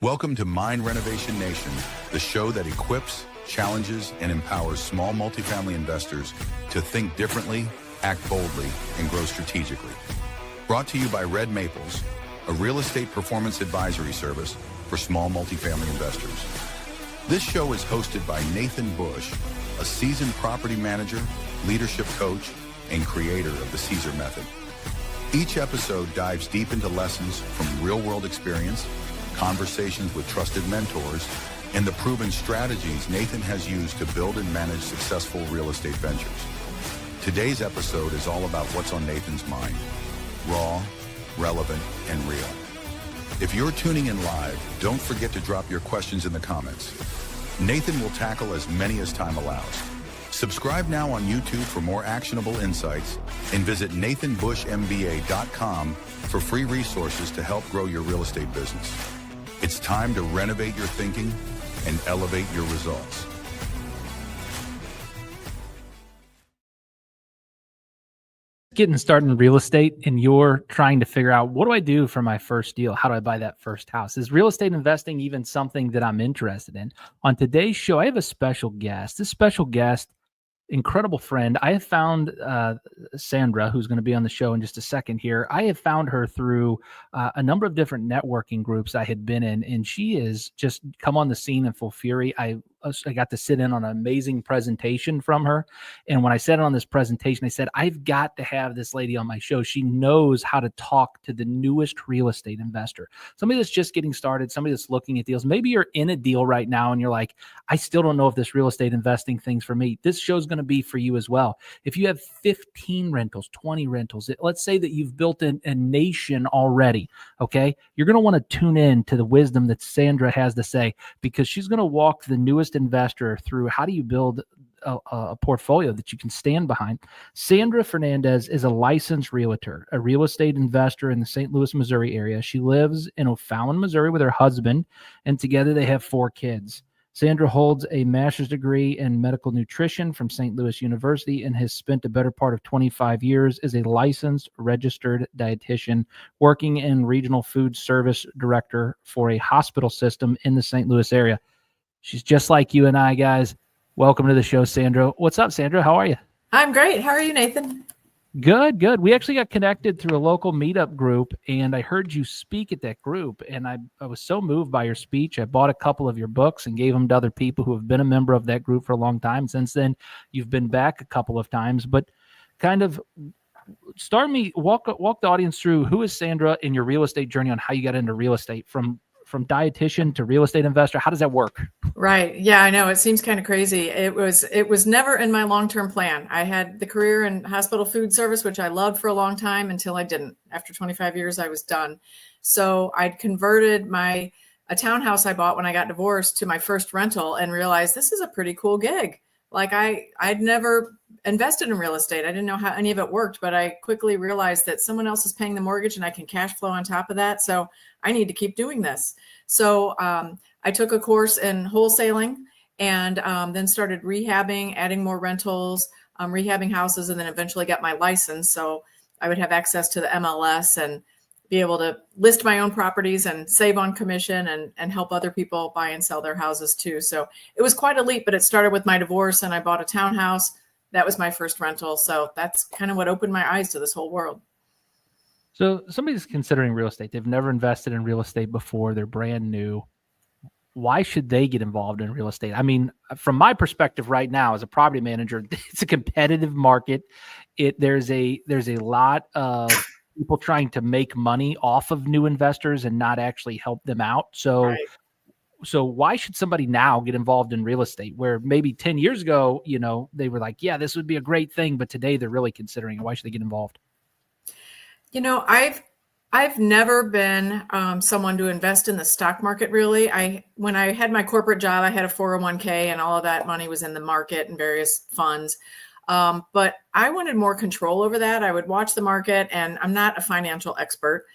Welcome to Mind Renovation Nation, the show that equips, challenges, and empowers small multifamily investors to think differently, act boldly, and grow strategically. Brought to you by Red Maples, a real estate performance advisory service for small multifamily investors. This show is hosted by Nathan Bush, a seasoned property manager, leadership coach, and creator of the Caesar Method. Each episode dives deep into lessons from real-world experience, conversations with trusted mentors, and the proven strategies Nathan has used to build and manage successful real estate ventures. Today's episode is all about what's on Nathan's mind: raw, relevant, and real. If you're tuning in live, don't forget to drop your questions in the comments. Nathan will tackle as many as time allows. Subscribe now on YouTube for more actionable insights, and visit nathanbushmba.com for free resources to help grow your real estate business. It's time to renovate your thinking and elevate your results. Getting started in real estate and you're trying to figure out, what do I do for my first deal? How do I buy that first house? Is real estate investing even something that I'm interested in? On today's show, I have a special guest. This special guest, incredible friend. I have found Sandra, who's going to be on the show in just a second here. I have found her through a number of different networking groups I had been in, and she is just come on the scene in full fury. I got to sit in on an amazing presentation from her. And when I sat on this presentation, I said, I've got to have this lady on my show. She knows how to talk to the newest real estate investor, somebody that's just getting started, somebody that's looking at deals. Maybe you're in a deal right now and you're like, I still don't know if this real estate investing thing's for me. This show's going to be for you as well. If you have 15 rentals, 20 rentals, let's say that you've built a nation already, okay? You're going to want to tune in to the wisdom that Sandra has to say, because she's going to walk the newest investor through how do you build a portfolio that you can stand behind. Sandra Fernandez is a licensed realtor, a real estate investor in the St. Louis, Missouri area. She lives in O'Fallon, Missouri with her husband, and together they have 4 kids. Sandra holds a master's degree in medical nutrition from St. Louis University and has spent the better part of 25 years as a licensed registered dietitian working in regional food service director for a hospital system in the St. Louis area. She's just like you and I, guys. Welcome to the show, Sandra. What's up, Sandra? How are you? I'm great. How are you, Nathan? Good. We actually got connected through a local meetup group, and I heard you speak at that group, and I was so moved by your speech. I bought a couple of your books and gave them to other people who have been a member of that group for a long time. Since then, you've been back a couple of times, but kind of walk the audience through, who is Sandra in your real estate journey, on how you got into real estate from dietitian to real estate investor. How does that work? Right. Yeah, I know. It seems kind of crazy. It was never in my long-term plan. I had the career in hospital food service, which I loved for a long time, until I didn't. After 25 years, I was done. So I'd converted a townhouse I bought when I got divorced to my first rental and realized this is a pretty cool gig. Like I'd never invested in real estate. I didn't know how any of it worked, but I quickly realized that someone else is paying the mortgage and I can cash flow on top of that. So I need to keep doing this. So I took a course in wholesaling and then started rehabbing, adding more rentals, rehabbing houses, and then eventually got my license. So I would have access to the MLS and be able to list my own properties and save on commission and help other people buy and sell their houses too. So it was quite a leap, but it started with my divorce and I bought a townhouse. That was my first rental. So that's kind of what opened my eyes to this whole world. So somebody's considering real estate. They've never invested in real estate before. They're brand new. Why should they get involved in real estate? I mean, from my perspective right now as a property manager, it's a competitive market. There's a lot of people trying to make money off of new investors and not actually help them out. So, Right. So why should somebody now get involved in real estate, where maybe 10 years ago, they were like, yeah, this would be a great thing, but today they're really considering it. Why should they get involved? I've never been someone to invest in the stock market, really. When I had my corporate job, I had a 401k and all of that money was in the market and various funds. But I wanted more control over that. I would watch the market, and I'm not a financial expert.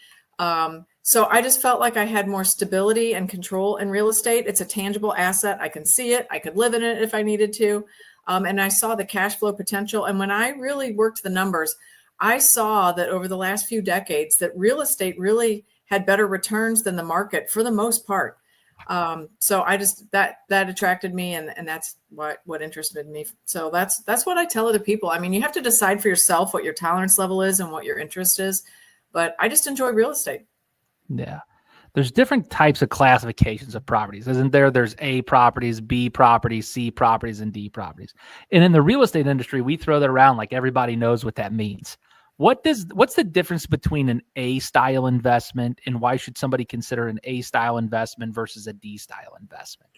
So I just felt like I had more stability and control in real estate. It's a tangible asset. I can see it. I could live in it if I needed to. And I saw the cash flow potential. And when I really worked the numbers, I saw that over the last few decades that real estate really had better returns than the market for the most part. So I just, that attracted me, and that's what interested me. So that's what I tell other people. I mean, you have to decide for yourself what your tolerance level is and what your interest is, but I just enjoy real estate. Yeah. There's different types of classifications of properties, isn't there? There's A properties, B properties, C properties, and D properties. And in the real estate industry, we throw that around like everybody knows what that means. What's the difference between an A style investment, and why should somebody consider an A style investment versus a D style investment?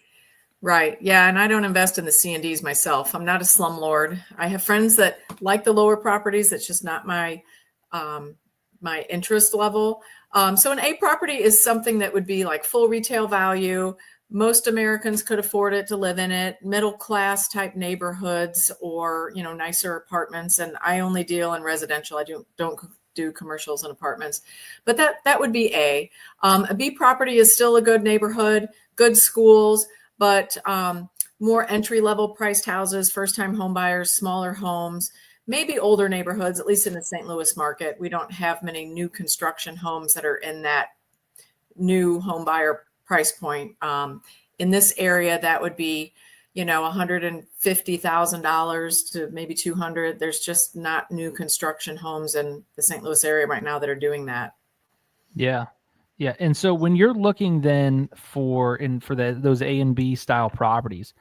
Right. Yeah. And I don't invest in the C and Ds myself. I'm not a slumlord. I have friends that like the lower properties. That's just not my interest level. So an A property is something that would be like full retail value. Most Americans could afford it to live in it, middle class type neighborhoods, or, nicer apartments. And I only deal in residential. I don't do commercials and apartments, but that would be A. A B property is still a good neighborhood, good schools, but more entry level priced houses, first time home buyers, smaller homes, maybe older neighborhoods. At least in the St. Louis market, we don't have many new construction homes that are in that new home buyer price point. In this area, that would be, $150,000 to maybe $200,000. There's just not new construction homes in the St. Louis area right now that are doing that. Yeah. Yeah. And so when you're looking then for those A and B style properties,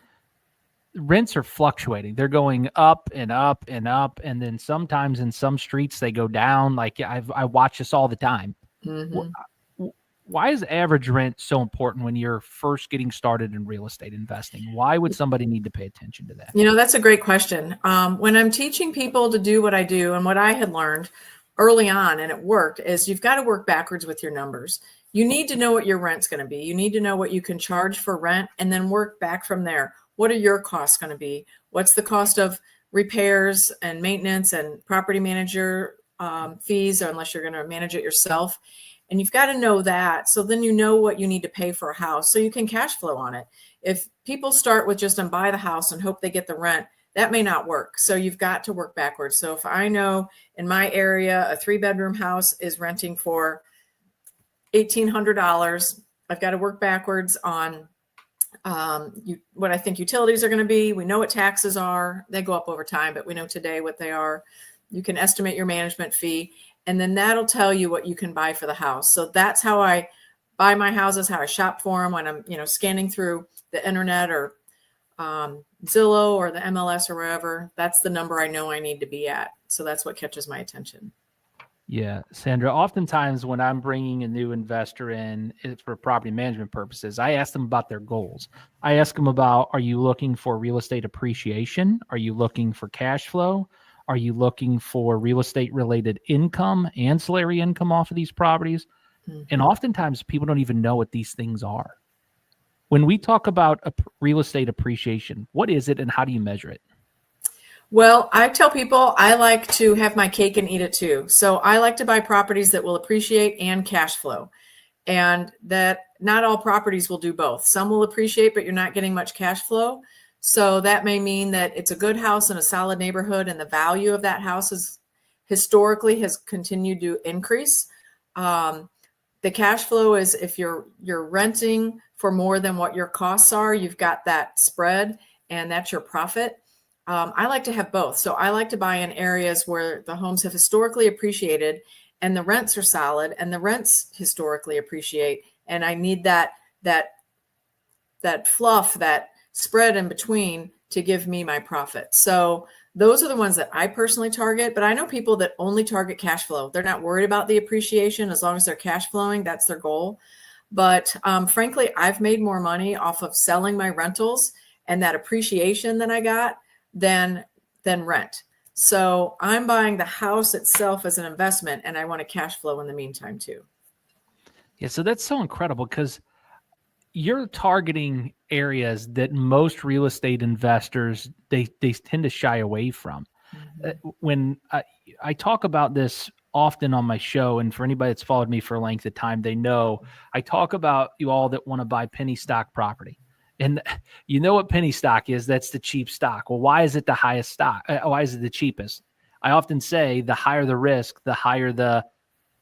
rents are fluctuating. They're going up and up and up. And then sometimes in some streets they go down. Like I watch this all the time. Mm-hmm. Why is average rent so important when you're first getting started in real estate investing? Why would somebody need to pay attention to that? That's a great question. When I'm teaching people to do what I do, and what I had learned early on, and it worked, is you've got to work backwards with your numbers. You need to know what your rent's going to be. You need to know what you can charge for rent, and then work back from there. What are your costs going to be? What's the cost of repairs and maintenance and property manager fees, unless you're going to manage it yourself? And you've got to know that. So then you know what you need to pay for a house so you can cash flow on it. If people start with just and buy the house and hope they get the rent, that may not work. So you've got to work backwards. So if I know in my area, a 3-bedroom house is renting for $1,800, I've got to work backwards on what I think utilities are going to be. We know what taxes are. They go up over time, but we know today what they are. You can estimate your management fee, and then that'll tell you what you can buy for the house. So that's how I buy my houses, how I shop for them when I'm, scanning through the internet or Zillow or the MLS or wherever. That's the number I know I need to be at. So that's what catches my attention. Yeah, Sandra, oftentimes when I'm bringing a new investor in for property management purposes, I ask them about their goals. I ask them about, are you looking for real estate appreciation? Are you looking for cash flow? Are you looking for real estate related income, ancillary income off of these properties? Mm-hmm. And oftentimes people don't even know what these things are. When we talk about real estate appreciation, what is it and how do you measure it? Well, I tell people I like to have my cake and eat it too. So I like to buy properties that will appreciate and cash flow, and that not all properties will do both. Some will appreciate, but you're not getting much cash flow. So that may mean that it's a good house in a solid neighborhood, and the value of that house has continued to increase. The cash flow is if you're renting for more than what your costs are, you've got that spread, and that's your profit. I like to have both. So I like to buy in areas where the homes have historically appreciated and the rents are solid and the rents historically appreciate. And I need that fluff, that spread in between to give me my profit. So those are the ones that I personally target, but I know people that only target cash flow. They're not worried about the appreciation. As long as they're cash flowing, that's their goal. But frankly, I've made more money off of selling my rentals and that appreciation that I got than rent. So I'm buying the house itself as an investment, and I want to cash flow in the meantime too. Yeah, so that's so incredible because you're targeting areas that most real estate investors they tend to shy away from. Mm-hmm. When I talk about this often on my show, and for anybody that's followed me for a length of time, they know I talk about you all that want to buy penny stock property. And you know what penny stock is? That's the cheap stock. Well, why is it the highest stock? Why is it the cheapest? I often say the higher the risk, the higher the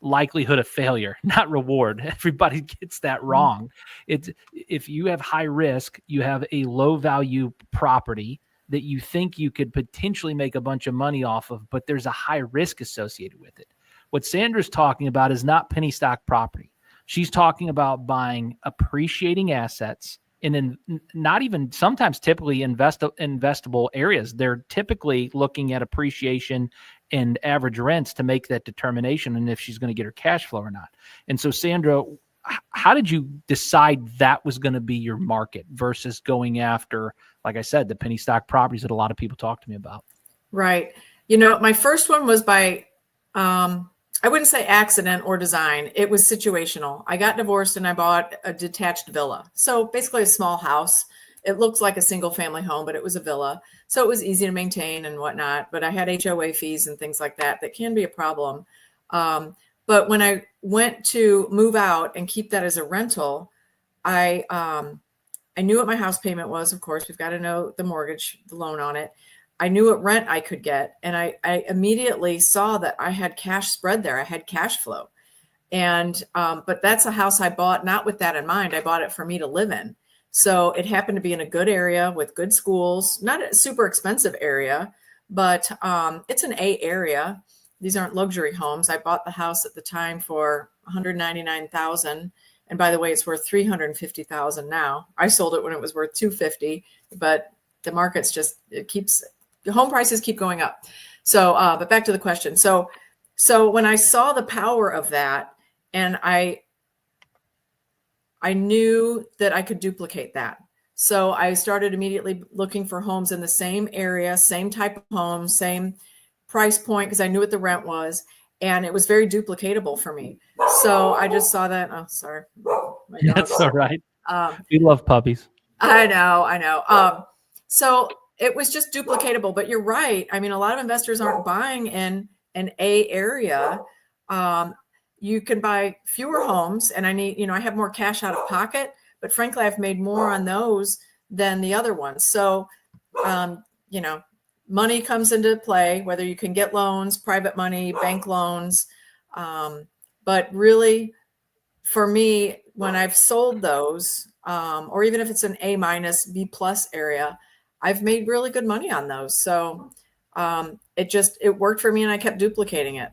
likelihood of failure, not reward. Everybody gets that wrong. It's if you have high risk, you have a low value property that you think you could potentially make a bunch of money off of, but there's a high risk associated with it. What Sandra's talking about is not penny stock property. She's talking about buying appreciating assets in not even sometimes typically investable areas. They're typically looking at appreciation and average rents to make that determination and if she's going to get her cash flow or not. And so, Sandra, how did you decide that was going to be your market versus going after, like I said, the penny stock properties that a lot of people talk to me about? Right. You know, my first one was by, I wouldn't say accident or design. It was situational. I got divorced and I bought a detached villa. So basically a small house. It looks like a single family home, but it was a villa. So it was easy to maintain and whatnot. But I had HOA fees and things like that can be a problem. But when I went to move out and keep that as a rental, I knew what my house payment was. Of course, we've got to know the mortgage, the loan on it. I knew what rent I could get. And I immediately saw that I had cash spread there. I had cash flow. And, but that's a house I bought, not with that in mind. I bought it for me to live in. So it happened to be in a good area with good schools, not a super expensive area, but it's an A area. These aren't luxury homes. I bought the house at the time for $199,000. And by the way, it's worth $350,000 now. I sold it when it was worth $250,000, but the market's just, the home prices keep going up. So, but back to the question. So when I saw the power of that, and I knew that I could duplicate that. So I started immediately looking for homes in the same area, same type of home, same price point, because I knew what the rent was. And it was very duplicatable for me. So I just saw that. Oh, sorry. That's all right. We love puppies. I know. So it was just duplicatable, but you're right. I mean, a lot of investors aren't buying in an A area. You can buy fewer homes, and I have more cash out of pocket, but frankly, I've made more on those than the other ones. So, money comes into play, whether you can get loans, private money, bank loans. But really, for me, when I've sold those, or even if it's an A minus, B plus area, I've made really good money on those. So it worked for me, and I kept duplicating it.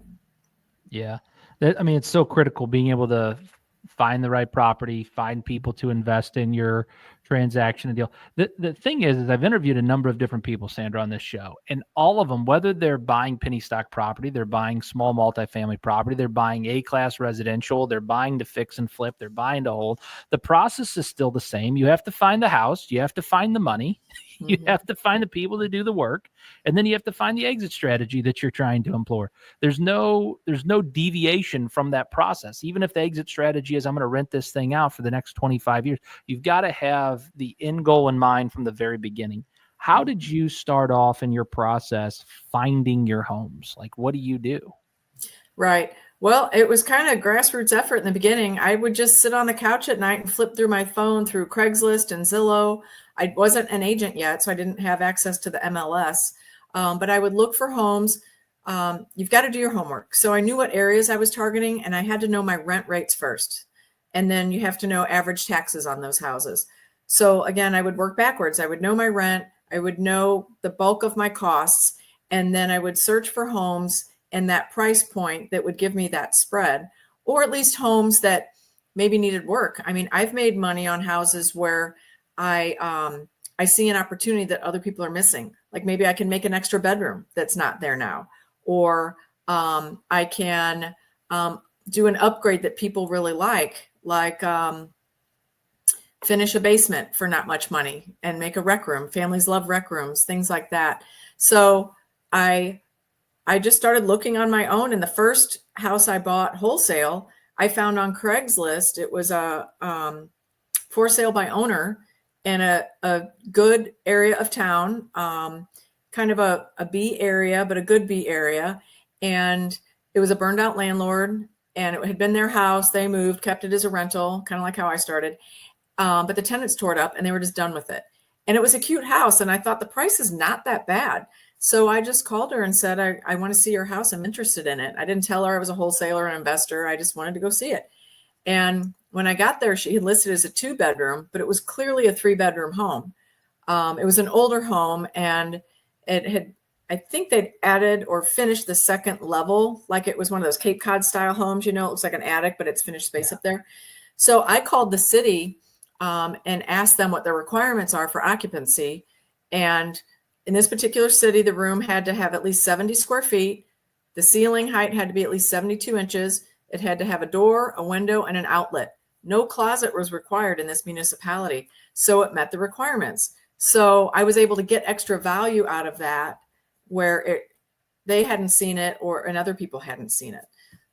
Yeah. It's so critical being able to find the right property, find people to invest in your transaction and deal. The thing is I've interviewed a number of different people, Sandra, on this show, and all of them, whether they're buying penny stock property, they're buying small multifamily property, they're buying A-class residential, they're buying to fix and flip, they're buying to hold. The process is still the same. You have to find the house, you have to find the money, you have to find the people to do the work, and then you have to find the exit strategy that you're trying to employ. There's no deviation from that process. Even if the exit strategy is I'm going to rent this thing out for the next 25 years, you've got to have the end goal in mind from the very beginning. How did you start off in your process finding your homes? Like, what do you do? Right. Well, it was kind of grassroots effort in the beginning. I would just sit on the couch at night and flip through my phone through Craigslist and Zillow. I wasn't an agent yet, so I didn't have access to the MLS, but I would look for homes. You've got to do your homework. So I knew what areas I was targeting, and I had to know my rent rates first. And then you have to know average taxes on those houses. So again, I would work backwards. I would know my rent. I would know the bulk of my costs. And then I would search for homes in that price point that would give me that spread, or at least homes that maybe needed work. I mean, I've made money on houses where I see an opportunity that other people are missing. Like maybe I can make an extra bedroom that's not there now, or I can do an upgrade that people really like finish a basement for not much money and make a rec room. Families love rec rooms, things like that. So I just started looking on my own. And the first house I bought wholesale, I found on Craigslist. It was a for sale by owner in a good area of town, kind of a B area, but a good B area. And it was a burned out landlord, and it had been their house. They moved, kept it as a rental, kind of like how I started. But the tenants tore it up and they were just done with it. And it was a cute house. And I thought the price is not that bad. So I just called her and said, I want to see your house. I'm interested in it. I didn't tell her I was a wholesaler and investor. I just wanted to go see it. And when I got there, she had listed as a 2-bedroom, but it was clearly a 3-bedroom home. It was an older home, and it had, I think they'd added or finished the second level. Like it was one of those Cape Cod style homes, it looks like an attic, but it's finished space up there. So I called the city and asked them what their requirements are for occupancy. And in this particular city, the room had to have at least 70 square feet. The ceiling height had to be at least 72 inches. It had to have a door, a window, and an outlet. No closet was required in this municipality. So it met the requirements. So I was able to get extra value out of that where they hadn't seen it and other people hadn't seen it.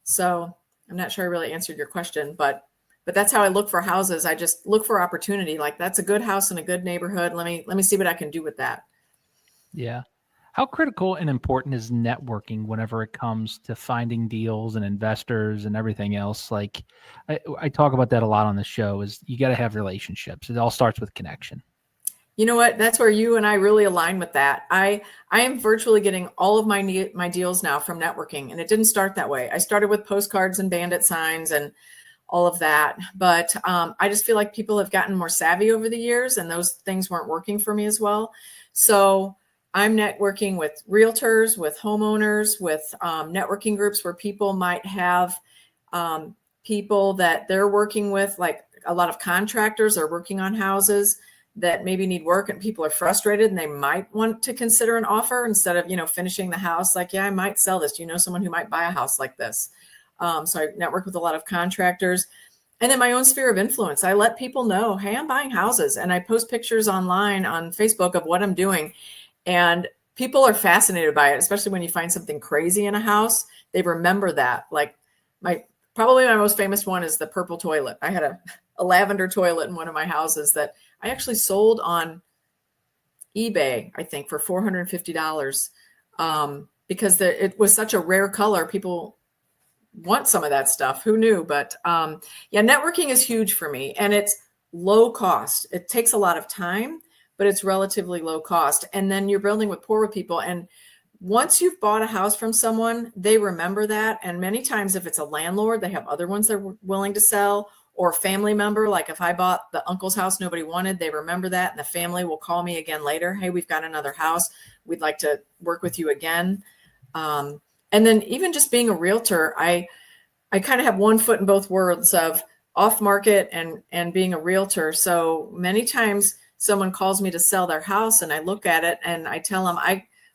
So I'm not sure I really answered your question, but that's how I look for houses. I just look for opportunity. Like, that's a good house in a good neighborhood. Let me see what I can do with that. Yeah. How critical and important is networking whenever it comes to finding deals and investors and everything else? Like I talk about that a lot on the show, is you got to have relationships. It all starts with connection. You know what? That's where you and I really align with that. I am virtually getting all of my deals now from networking, and it didn't start that way. I started with postcards and bandit signs and all of that, but I just feel like people have gotten more savvy over the years, and those things weren't working for me as well. So I'm networking with realtors, with homeowners, with networking groups where people might have people that they're working with, like a lot of contractors are working on houses that maybe need work, and people are frustrated and they might want to consider an offer instead of, finishing the house. Like, yeah, I might sell this. Do you know someone who might buy a house like this? So I network with a lot of contractors. And then my own sphere of influence. I let people know, hey, I'm buying houses, and I post pictures online on Facebook of what I'm doing. And people are fascinated by it, especially when you find something crazy in a house. They remember that. Like probably my most famous one is the purple toilet. I had a lavender toilet in one of my houses that I actually sold on eBay, I think, for $450 because it was such a rare color. People want some of that stuff. Who knew? But yeah, networking is huge for me, and it's low cost. It takes a lot of time, but it's relatively low cost. And then you're building with poorer people. And once you've bought a house from someone, they remember that. And many times if it's a landlord, they have other ones they're willing to sell, or a family member. Like if I bought the uncle's house nobody wanted, they remember that. And the family will call me again later. Hey, we've got another house. We'd like to work with you again. And then even just being a realtor, I kind of have one foot in both worlds of off market and being a realtor. So many times someone calls me to sell their house, and I look at it and I tell them,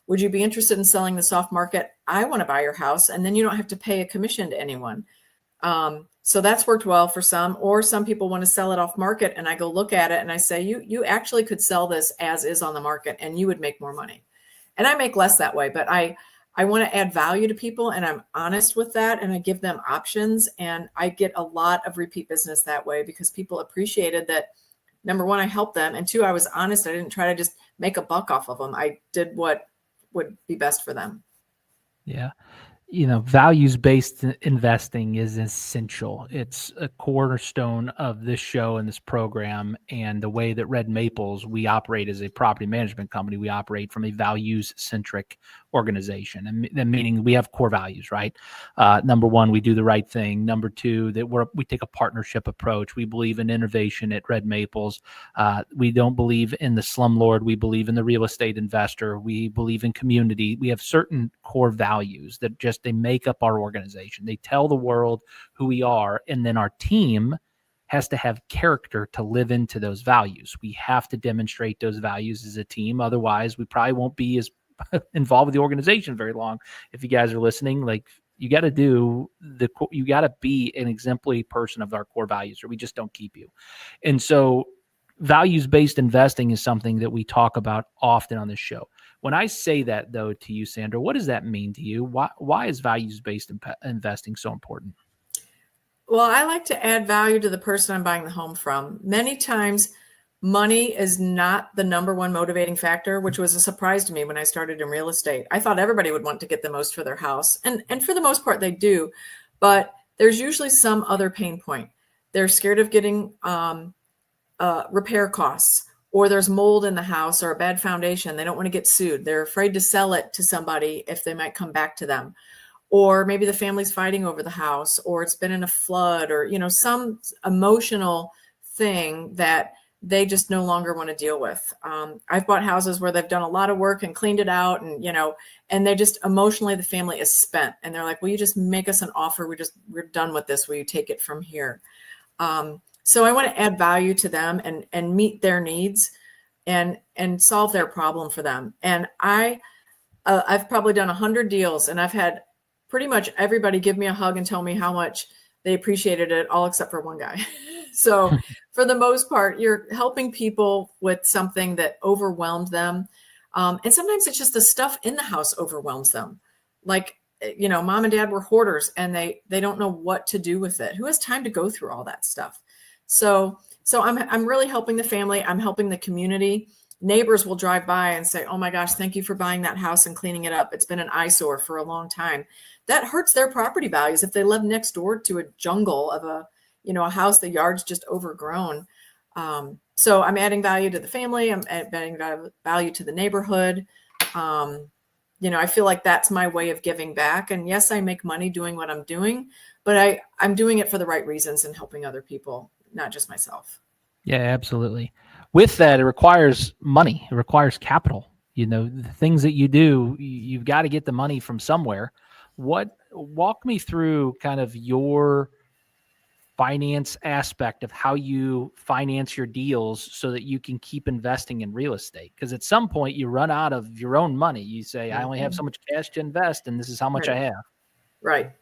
would you be interested in selling this off market? I want to buy your house. And then you don't have to pay a commission to anyone. So that's worked well for some, or some people want to sell it off market, and I go look at it and I say, you actually could sell this as is on the market and you would make more money. And I make less that way, but I want to add value to people, and I'm honest with that, and I give them options, and I get a lot of repeat business that way because people appreciated that. Number one, I helped them, and two, I was honest. I didn't try to just make a buck off of them. I did what would be best for them. Yeah. Values-based investing is essential. It's a cornerstone of this show and this program. And the way that Red Maples, we operate as a property management company, we operate from a values-centric organization. And meaning we have core values, right? Number one, we do the right thing. Number two, that we take a partnership approach. We believe in innovation at Red Maples. We don't believe in the slumlord. We believe in the real estate investor. We believe in community. We have certain core values that they make up our organization. They tell the world who we are. And then our team has to have character to live into those values. We have to demonstrate those values as a team. Otherwise, we probably won't be as involved with the organization very long. If you guys are listening, like, you got to you got to be an exemplary person of our core values, or we just don't keep you. And so values-based investing is something that we talk about often on this show. When I say that, though, to you, Sandra, what does that mean to you? Why is values-based investing so important? Well, I like to add value to the person I'm buying the home from. Many times, money is not the number one motivating factor, which was a surprise to me when I started in real estate. I thought everybody would want to get the most for their house. And for the most part, they do. But there's usually some other pain point. They're scared of getting repair costs, or there's mold in the house or a bad foundation. They don't want to get sued. They're afraid to sell it to somebody if they might come back to them. Or maybe the family's fighting over the house, or it's been in a flood, or, some emotional thing that they just no longer want to deal with. I've bought houses where they've done a lot of work and cleaned it out, and, and they just emotionally, the family is spent, and they're like, will you just make us an offer? We're done with this. Will you take it from here? So I want to add value to them and meet their needs and solve their problem for them. And I've probably done 100 deals, and I've had pretty much everybody give me a hug and tell me how much they appreciated it, all except for one guy. So for the most part, you're helping people with something that overwhelmed them. And sometimes it's just the stuff in the house overwhelms them. Like, mom and dad were hoarders, and they don't know what to do with it. Who has time to go through all that stuff? So I'm really helping the family. I'm helping the community. Neighbors will drive by and say, oh my gosh, thank you for buying that house and cleaning it up. It's been an eyesore for a long time. That hurts their property values if they live next door to a jungle of a house, the yard's just overgrown. So I'm adding value to the family. I'm adding value to the neighborhood. I feel like that's my way of giving back. And yes, I make money doing what I'm doing, but I'm doing it for the right reasons and helping other people, not just myself. Yeah, absolutely. With that, it requires money. It requires capital. The things that you do, you've got to get the money from somewhere. Walk me through kind of your finance aspect of how you finance your deals so that you can keep investing in real estate. Because at some point you run out of your own money. You say, I only have so much cash to invest, and this is how much I have. Right.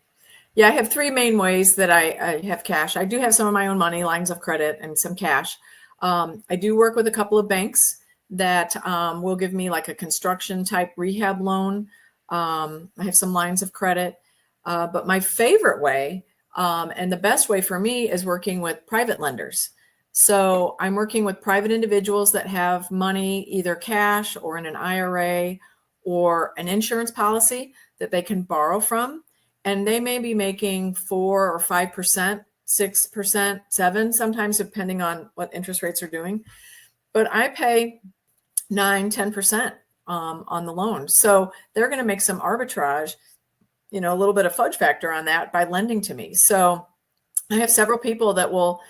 Yeah, I have three main ways that I have cash. I do have some of my own money, lines of credit, and some cash. I do work with a couple of banks that will give me like a construction type rehab loan. I have some lines of credit. But my favorite way, and the best way for me, is working with private lenders. So I'm working with private individuals that have money, either cash or in an IRA or an insurance policy that they can borrow from. And they may be making 4 or 5%, 6%, 7%, sometimes depending on what interest rates are doing. But I pay 9, 10% on the loan. So they're going to make some arbitrage, a little bit of fudge factor on that by lending to me. So I have several people that will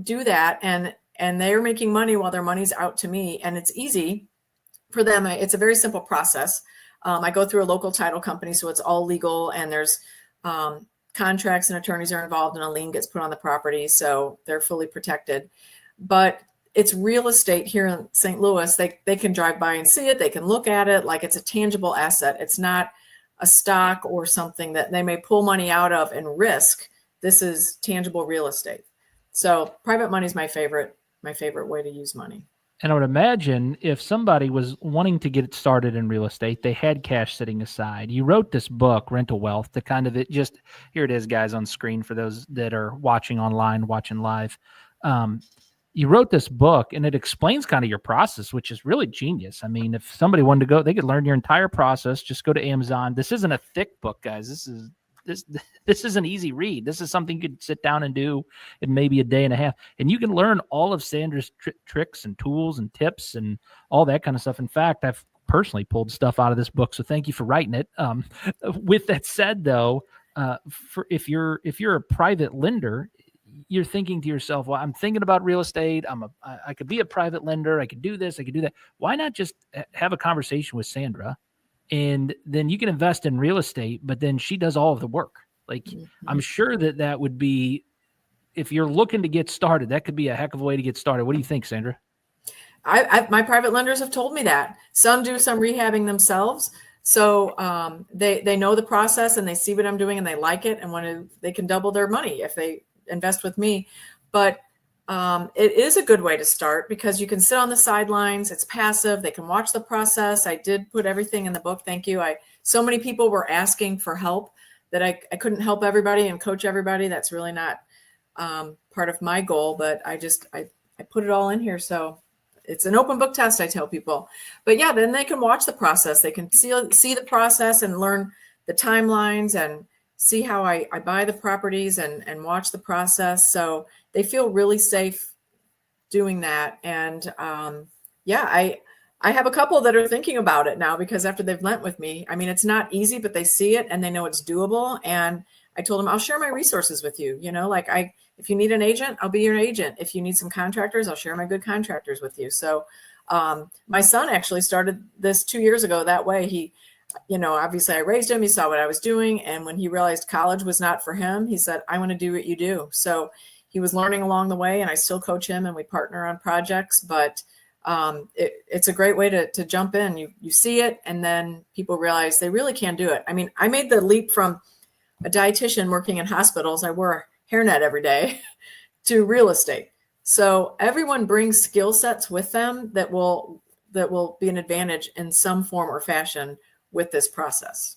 do that, and they're making money while their money's out to me. And it's easy for them. It's a very simple process. I go through a local title company, so it's all legal, and there's contracts and attorneys are involved, and a lien gets put on the property, so they're fully protected. But it's real estate here in St. Louis. They can drive by and see it. They can look at it like it's a tangible asset. It's not a stock or something that they may pull money out of and risk. This is tangible real estate. So private money is my favorite way to use money. And I would imagine if somebody was wanting to get started in real estate, they had cash sitting aside. You wrote this book, Rental Wealth, to kind of here it is, guys, on screen for those that are watching online, watching live. You wrote this book, and it explains kind of your process, which is really genius. I mean, if somebody wanted to go, they could learn your entire process. Just go to Amazon. This isn't a thick book, guys. This is an easy read. This is something you could sit down and do in maybe a day and a half. And you can learn all of Sandra's tricks and tools and tips and all that kind of stuff. In fact, I've personally pulled stuff out of this book, so thank you for writing it. With that said, though, if you're a private lender, you're thinking to yourself, well, I'm thinking about real estate. I could be a private lender. I could do this. I could do that. Why not just have a conversation with Sandra, and then you can invest in real estate, but then she does all of the work. Like, I'm sure that would be, if you're looking to get started, that could be a heck of a way to get started. What do you think, Sandra? My private lenders have told me that. Some do some rehabbing themselves. So they know the process, and they see what I'm doing, and they like it, and they can double their money if they invest with me. But it is a good way to start, because you can sit on the sidelines. It's passive. They can watch the process. I did put everything in the book. Thank you. So many people were asking for help that I couldn't help everybody and coach everybody. That's really not part of my goal, but I put it all in here. So it's an open book test, I tell people. But yeah, then they can watch the process. They can see the process and learn the timelines and see how I buy the properties and watch the process. So they feel really safe doing that. And yeah, I have a couple that are thinking about it now because after they've lent with me, I mean, it's not easy, but they see it and they know it's doable. And I told them, I'll share my resources with you. You know, like if you need an agent, I'll be your agent. If you need some contractors, I'll share my good contractors with you. So my son actually started this 2 years ago that way. He, you know, obviously I raised him. He saw what I was doing. And when he realized college was not for him, he said, I want to do what you do. So he was learning along the way, and I still coach him and we partner on projects, but it's a great way to jump in. You see it, and then people realize they really can do it. I mean, I made the leap from a dietitian working in hospitals. I wore a hairnet every day to real estate. So everyone brings skill sets with them that will be an advantage in some form or fashion with this process.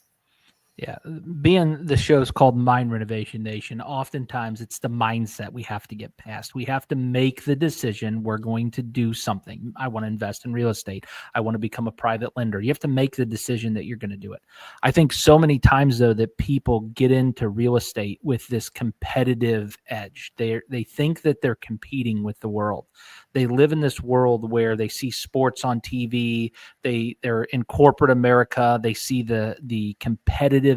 Yeah. Being the show's called Mind Renovation Nation, oftentimes it's the mindset we have to get past. We have to make the decision we're going to do something. I want to invest in real estate. I want to become a private lender. You have to make the decision that you're going to do it. I think so many times, though, that people get into real estate with this competitive edge. They think that they're competing with the world. They live in this world where they see sports on TV. They're in corporate America. They see the competitiveness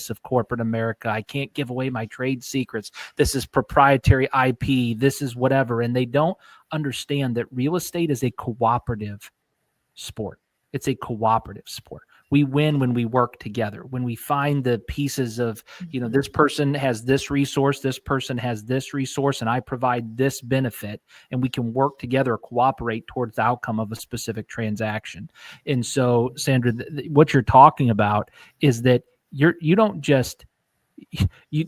of corporate America. I can't give away my trade secrets. This is proprietary IP. This is whatever. And they don't understand that real estate is a cooperative sport. It's a cooperative sport. We win when we work together, when we find the pieces of, you know, this person has this resource, this person has this resource, and I provide this benefit, and we can work together or cooperate towards the outcome of a specific transaction. And so, Sandra, what you're talking about is that you don't just, you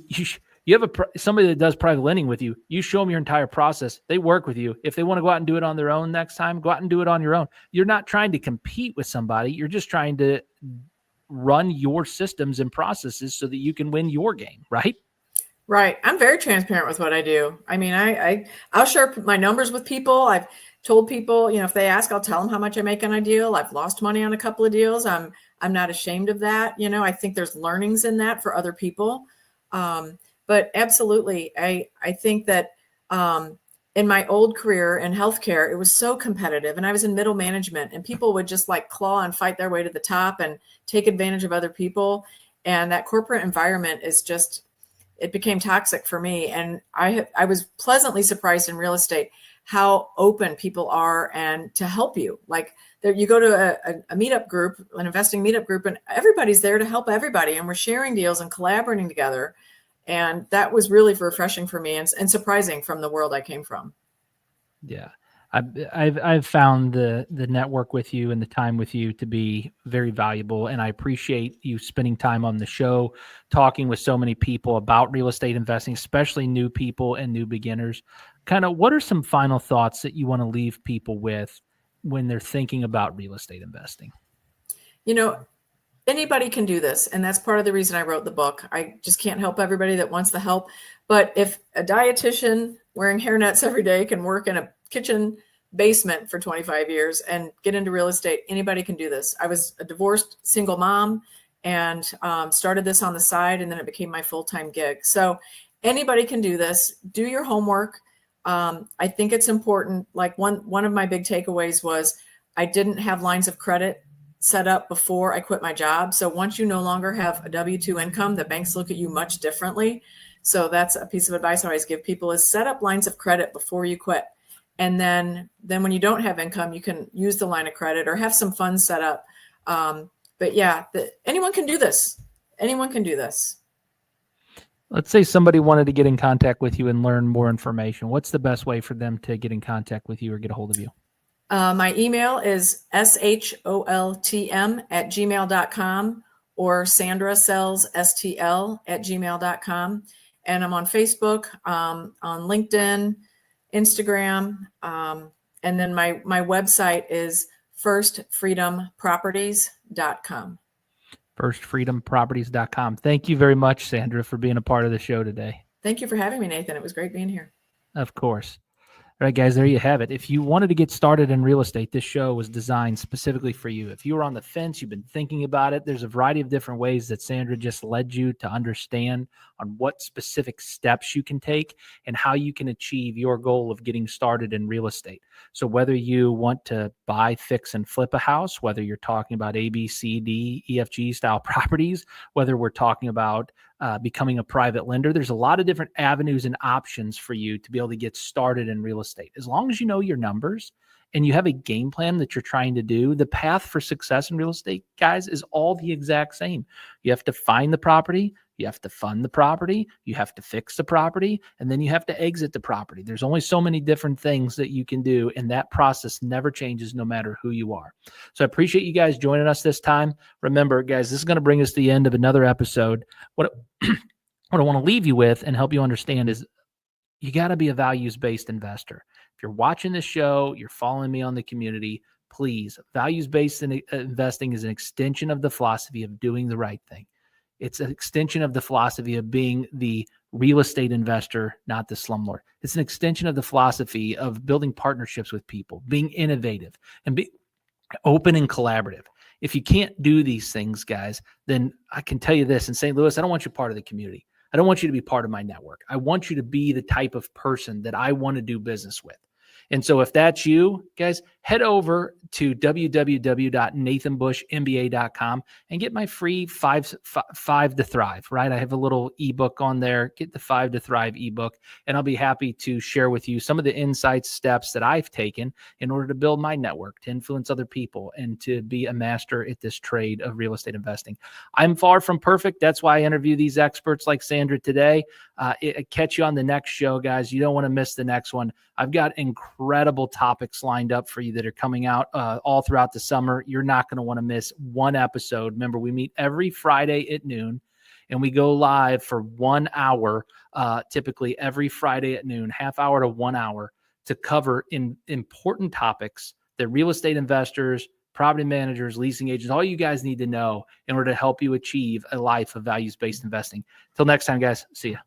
have somebody that does private lending with you. You show them your entire process. They work with you. If they want to go out and do it on their own next time, go out and do it on your own. You're not trying to compete with somebody. You're just trying to run your systems and processes so that you can win your game, right? Right. I'm very transparent with what I do. I mean, I'll share my numbers with people. I've told people, you know, if they ask, I'll tell them how much I make on a deal. I've lost money on a couple of deals. I'm not ashamed of that. You know, I think there's learnings in that for other people. But absolutely, I think that in my old career in healthcare, it was so competitive, and I was in middle management, and people would just like claw and fight their way to the top and take advantage of other people. And that corporate environment is just, it became toxic for me. And I was pleasantly surprised in real estate how open people are and to help you. Like you go to a meetup group, an investing meetup group, and everybody's there to help everybody, and we're sharing deals and collaborating together. And that was really refreshing for me and surprising from the world I came from. Yeah. I've found the network with you and the time with you to be very valuable. And I appreciate you spending time on the show, talking with so many people about real estate investing, especially new people and new beginners. Kind of what are some final thoughts that you want to leave people with when they're thinking about real estate investing? You know, anybody can do this. And that's part of the reason I wrote the book. I just can't help everybody that wants the help. But if a dietitian wearing hairnets every day can work in a kitchen basement for 25 years and get into real estate, anybody can do this. I was a divorced single mom and started this on the side, and then it became my full-time gig. So anybody can do this. Do your homework. I think it's important. Like one of my big takeaways was I didn't have lines of credit set up before I quit my job. So once you no longer have a W-2 income, the banks look at you much differently. So that's a piece of advice I always give people is set up lines of credit before you quit. And then when you don't have income, you can use the line of credit or have some funds set up. But yeah, anyone can do this. Anyone can do this. Let's say somebody wanted to get in contact with you and learn more information. What's the best way for them to get in contact with you or get a hold of you? My email is sholtm@gmail.com or sandrasellsstl@gmail.com. And I'm on Facebook, on LinkedIn, Instagram. And then my website is firstfreedomproperties.com. Firstfreedomproperties.com. Thank you very much, Sandra, for being a part of the show today. Thank you for having me, Nathan. It was great being here. Of course. All right, guys, there you have it. If you wanted to get started in real estate, this show was designed specifically for you. If you were on the fence, you've been thinking about it, there's a variety of different ways that Sandra just led you to understand on what specific steps you can take and how you can achieve your goal of getting started in real estate. So whether you want to buy, fix, and flip a house, whether you're talking about A, B, C, D, EFG style properties, whether we're talking about becoming a private lender, there's a lot of different avenues and options for you to be able to get started in real estate. As long as you know your numbers and you have a game plan that you're trying to do, the path for success in real estate, guys, is all the exact same. You have to find the property, you have to fund the property, you have to fix the property, and then you have to exit the property. There's only so many different things that you can do, and that process never changes no matter who you are. So I appreciate you guys joining us this time. Remember, guys, this is going to bring us to the end of another episode. What I want to leave you with and help you understand is you got to be a values-based investor. If you're watching this show, you're following me on the community, please, values-based investing is an extension of the philosophy of doing the right thing. It's an extension of the philosophy of being the real estate investor, not the slumlord. It's an extension of the philosophy of building partnerships with people, being innovative, and be open and collaborative. If you can't do these things, guys, then I can tell you this, in St. Louis, I don't want you part of the community. I don't want you to be part of my network. I want you to be the type of person that I want to do business with. And so if that's you, guys, head over to www.nathanbushmba.com and get my free five to Thrive, right? I have a little ebook on there. Get the 5 to Thrive ebook, and I'll be happy to share with you some of the insights, steps that I've taken in order to build my network, to influence other people, and to be a master at this trade of real estate investing. I'm far from perfect. That's why I interview these experts like Sandra today. Catch you on the next show, guys. You don't want to miss the next one. I've got incredible topics lined up for you that are coming out all throughout the summer. You're not going to want to miss one episode. Remember, we meet every Friday at noon, and we go live for 1 hour, typically every Friday at noon, half hour to 1 hour, to cover important topics that real estate investors, property managers, leasing agents, all you guys need to know in order to help you achieve a life of values-based investing. Till next time, guys. See ya.